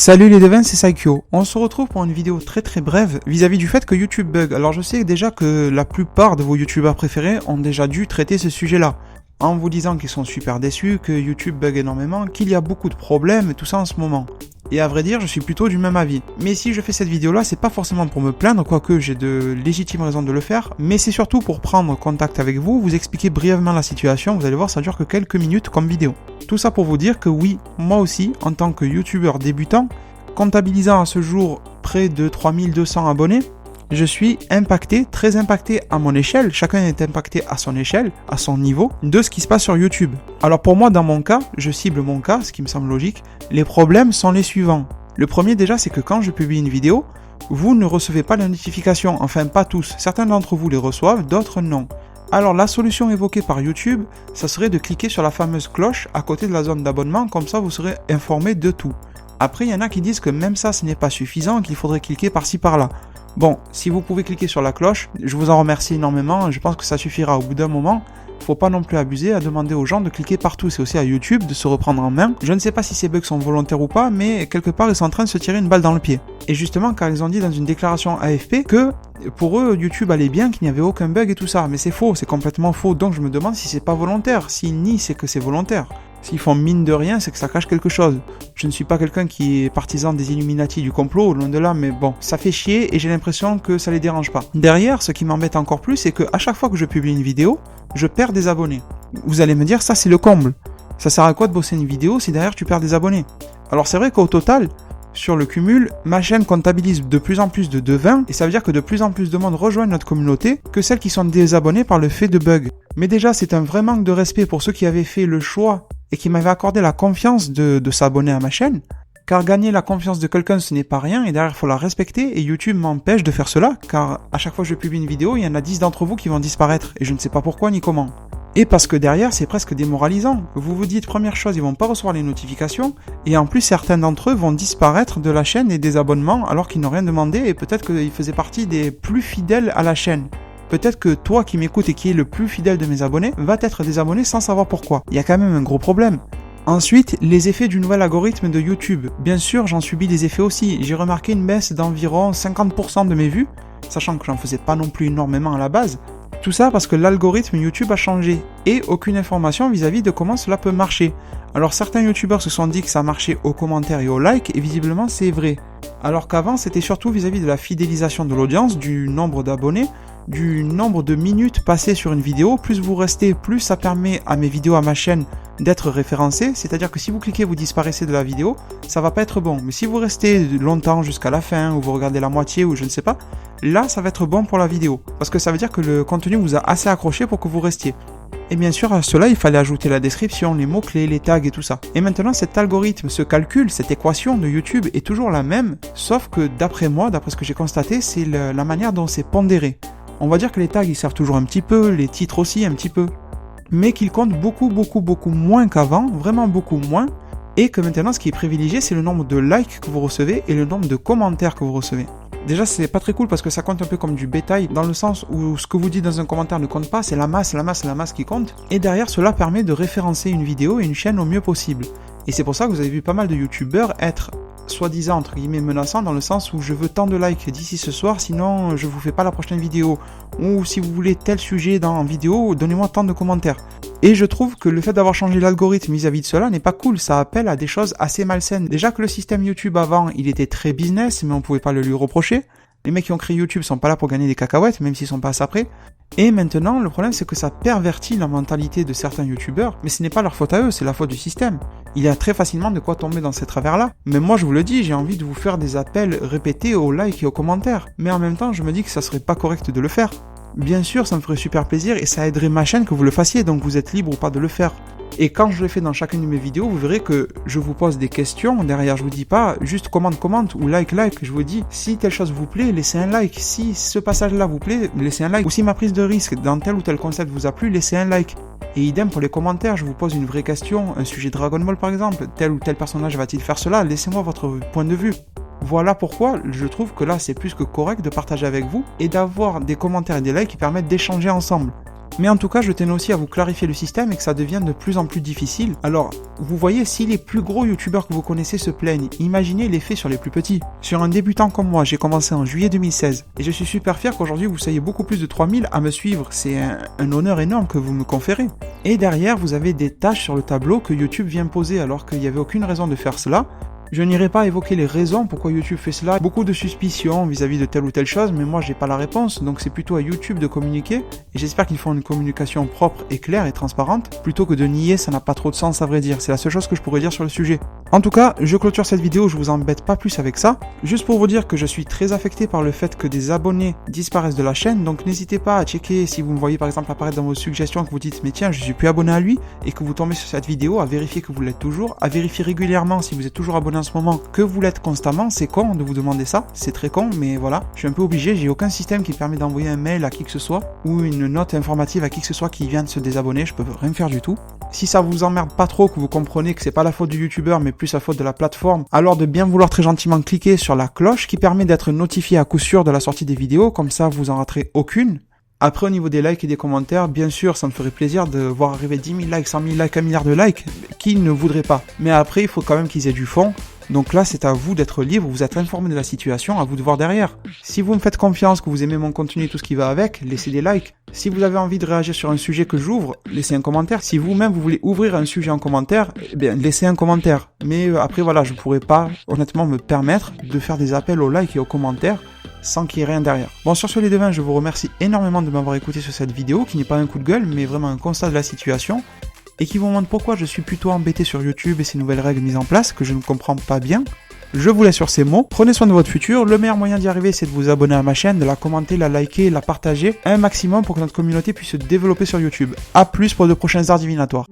Salut les devins, c'est Saikyo. On se retrouve pour une vidéo très brève vis-à-vis du fait que YouTube bug. Alors je sais déjà que la plupart de vos youtubeurs préférés ont déjà dû traiter ce sujet-là, en vous disant qu'ils sont super déçus, que YouTube bug énormément, qu'il y a beaucoup de problèmes et tout ça en ce moment. Et à vrai dire, je suis plutôt du même avis. Mais si je fais cette vidéo-là, c'est pas forcément pour me plaindre, quoique j'ai de légitimes raisons de le faire, mais c'est surtout pour prendre contact avec vous, vous expliquer brièvement la situation, vous allez voir, ça dure que quelques minutes comme vidéo. Tout ça pour vous dire que oui, moi aussi, en tant que youtubeur débutant, comptabilisant à ce jour près de 3200 abonnés, je suis impacté, très impacté à mon échelle, chacun est impacté à son échelle, à son niveau, de ce qui se passe sur YouTube. Alors pour moi, dans mon cas, je cible mon cas, ce qui me semble logique, les problèmes sont les suivants. Le premier déjà, c'est que quand je publie une vidéo, vous ne recevez pas la notification, enfin pas tous, certains d'entre vous les reçoivent, d'autres non. Alors la solution évoquée par YouTube, ça serait de cliquer sur la fameuse cloche à côté de la zone d'abonnement, comme ça vous serez informé de tout. Après, il y en a qui disent que même ça, ce n'est pas suffisant, qu'il faudrait cliquer par-ci par-là. Bon, si vous pouvez cliquer sur la cloche, je vous en remercie énormément, je pense que ça suffira au bout d'un moment. Faut pas non plus abuser à demander aux gens de cliquer partout, c'est aussi à YouTube de se reprendre en main. Je ne sais pas si ces bugs sont volontaires ou pas, mais quelque part ils sont en train de se tirer une balle dans le pied. Et justement, car ils ont dit dans une déclaration AFP que pour eux, YouTube allait bien, qu'il n'y avait aucun bug et tout ça, mais c'est faux, c'est complètement faux, donc je me demande si c'est pas volontaire. S'ils nient, c'est que c'est volontaire. S'ils font mine de rien, c'est que ça cache quelque chose. Je ne suis pas quelqu'un qui est partisan des Illuminati du complot, loin de là, mais bon, ça fait chier et j'ai l'impression que ça les dérange pas. Derrière, ce qui m'embête encore plus, c'est que à chaque fois que je publie une vidéo, je perds des abonnés. Vous allez me dire, ça c'est le comble. Ça sert à quoi de bosser une vidéo si derrière tu perds des abonnés? Alors c'est vrai qu'au total, sur le cumul, ma chaîne comptabilise de plus en plus de devins et ça veut dire que de plus en plus de monde rejoignent notre communauté que celles qui sont désabonnées par le fait de bugs. Mais déjà, c'est un vrai manque de respect pour ceux qui avaient fait le choix et qui m'avaient accordé la confiance de s'abonner à ma chaîne. Car gagner la confiance de quelqu'un, ce n'est pas rien et derrière, il faut la respecter et YouTube m'empêche de faire cela car à chaque fois que je publie une vidéo, il y en a 10 d'entre vous qui vont disparaître et je ne sais pas pourquoi ni comment. Et parce que derrière, c'est presque démoralisant. Vous vous dites, première chose, ils vont pas recevoir les notifications, et en plus, certains d'entre eux vont disparaître de la chaîne et des abonnements alors qu'ils n'ont rien demandé, et peut-être qu'ils faisaient partie des plus fidèles à la chaîne. Peut-être que toi qui m'écoutes et qui est le plus fidèle de mes abonnés, va être désabonné sans savoir pourquoi. Il y a quand même un gros problème. Ensuite, les effets du nouvel algorithme de YouTube. Bien sûr, j'en subis les effets aussi. J'ai remarqué une baisse d'environ 50% de mes vues, sachant que j'en faisais pas non plus énormément à la base. Tout ça parce que l'algorithme YouTube a changé et aucune information vis-à-vis de comment cela peut marcher. Alors certains youtubeurs se sont dit que ça marchait aux commentaires et aux likes et visiblement c'est vrai. Alors qu'avant c'était surtout vis-à-vis de la fidélisation de l'audience, du nombre d'abonnés, du nombre de minutes passées sur une vidéo. Plus vous restez, plus ça permet à mes vidéos, à ma chaîne d'être référencées. C'est-à-dire que si vous cliquez, vous disparaissez de la vidéo, ça va pas être bon. Mais si vous restez longtemps jusqu'à la fin ou vous regardez la moitié ou je ne sais pas, là ça va être bon pour la vidéo. Parce que ça veut dire que le contenu vous a assez accroché pour que vous restiez. Et bien sûr, à cela, il fallait ajouter la description, les mots-clés, les tags et tout ça. Et maintenant, cet algorithme, ce calcul, cette équation de YouTube est toujours la même, sauf que d'après moi, d'après ce que j'ai constaté, c'est la manière dont c'est pondéré. On va dire que les tags, ils servent toujours un petit peu, les titres aussi un petit peu, mais qu'ils comptent beaucoup moins qu'avant, vraiment beaucoup moins, et que maintenant, ce qui est privilégié, c'est le nombre de likes que vous recevez et le nombre de commentaires que vous recevez. Déjà, c'est pas très cool parce que ça compte un peu comme du bétail, dans le sens où ce que vous dites dans un commentaire ne compte pas, c'est la masse qui compte. Et derrière, cela permet de référencer une vidéo et une chaîne au mieux possible. Et c'est pour ça que vous avez vu pas mal de youtubeurs être soi-disant entre guillemets menaçants dans le sens où je veux tant de likes d'ici ce soir, sinon je vous fais pas la prochaine vidéo. Ou si vous voulez tel sujet dans vidéo, donnez-moi tant de commentaires. Et je trouve que le fait d'avoir changé l'algorithme vis-à-vis de cela n'est pas cool, ça appelle à des choses assez malsaines. Déjà que le système YouTube avant, il était très business, mais on pouvait pas le lui reprocher. Les mecs qui ont créé YouTube sont pas là pour gagner des cacahuètes, même s'ils sont pas assez après. Et maintenant, le problème c'est que ça pervertit la mentalité de certains youtubeurs, mais ce n'est pas leur faute à eux, c'est la faute du système. Il y a très facilement de quoi tomber dans ces travers-là. Mais moi je vous le dis, j'ai envie de vous faire des appels répétés aux likes et aux commentaires. Mais en même temps, je me dis que ça serait pas correct de le faire. Bien sûr, ça me ferait super plaisir et ça aiderait ma chaîne que vous le fassiez, donc vous êtes libre ou pas de le faire. Et quand je le fais dans chacune de mes vidéos, vous verrez que je vous pose des questions. Derrière, je vous dis pas juste commente ou like. Je vous dis si telle chose vous plaît, laissez un like. Si ce passage-là vous plaît, laissez un like. Ou si ma prise de risque dans tel ou tel concept vous a plu, laissez un like. Et idem pour les commentaires, je vous pose une vraie question, un sujet Dragon Ball par exemple. Tel ou tel personnage va-t-il faire cela? Laissez-moi votre point de vue. Voilà pourquoi je trouve que là c'est plus que correct de partager avec vous et d'avoir des commentaires et des likes qui permettent d'échanger ensemble. Mais en tout cas, je tenais aussi à vous clarifier le système et que ça devienne de plus en plus difficile. Alors, vous voyez, si les plus gros youtubeurs que vous connaissez se plaignent, imaginez l'effet sur les plus petits. Sur un débutant comme moi, j'ai commencé en juillet 2016 et je suis super fier qu'aujourd'hui vous soyez beaucoup plus de 3000 à me suivre. C'est un honneur énorme que vous me conférez. Et derrière, vous avez des tâches sur le tableau que YouTube vient poser alors qu'il n'y avait aucune raison de faire cela. Je n'irai pas évoquer les raisons pourquoi YouTube fait cela. Beaucoup de suspicions vis-à-vis de telle ou telle chose, mais moi j'ai pas la réponse, donc c'est plutôt à YouTube de communiquer. Et j'espère qu'ils font une communication propre et claire et transparente, plutôt que de nier, ça n'a pas trop de sens à vrai dire. C'est la seule chose que je pourrais dire sur le sujet. En tout cas, je clôture cette vidéo, je vous embête pas plus avec ça. Juste pour vous dire que je suis très affecté par le fait que des abonnés disparaissent de la chaîne, donc n'hésitez pas à checker si vous me voyez par exemple apparaître dans vos suggestions, que vous dites mais tiens je suis plus abonné à lui, et que vous tombez sur cette vidéo, à vérifier que vous l'êtes toujours, à vérifier régulièrement si vous êtes toujours abonné en ce moment, que vous l'êtes constamment. C'est con de vous demander ça, c'est très con, mais voilà, je suis un peu obligé, j'ai aucun système qui permet d'envoyer un mail à qui que ce soit, ou une note informative à qui que ce soit qui vient de se désabonner, je peux rien faire du tout. Si ça vous emmerde pas trop, que vous comprenez que c'est pas la faute du youtubeur mais plus la faute de la plateforme, alors de bien vouloir très gentiment cliquer sur la cloche qui permet d'être notifié à coup sûr de la sortie des vidéos, comme ça vous en raterez aucune. Après au niveau des likes et des commentaires, bien sûr ça me ferait plaisir de voir arriver 10 000 likes, 100 000 likes, 1 milliard de likes, qui ne voudrait pas. Mais après il faut quand même qu'ils aient du fond. Donc là, c'est à vous d'être libre, vous êtes informé de la situation, à vous de voir derrière. Si vous me faites confiance, que vous aimez mon contenu et tout ce qui va avec, laissez des likes. Si vous avez envie de réagir sur un sujet que j'ouvre, laissez un commentaire. Si vous-même vous voulez ouvrir un sujet en commentaire, eh bien laissez un commentaire. Mais après voilà, je pourrais pas honnêtement me permettre de faire des appels aux likes et aux commentaires sans qu'il y ait rien derrière. Bon, sur ce les devins, je vous remercie énormément de m'avoir écouté sur cette vidéo, qui n'est pas un coup de gueule, mais vraiment un constat de la situation, et qui vous montre pourquoi je suis plutôt embêté sur YouTube et ces nouvelles règles mises en place, que je ne comprends pas bien. Je vous laisse sur ces mots, prenez soin de votre futur, le meilleur moyen d'y arriver c'est de vous abonner à ma chaîne, de la commenter, la liker, la partager, un maximum pour que notre communauté puisse se développer sur YouTube. A plus pour de prochains arts divinatoires.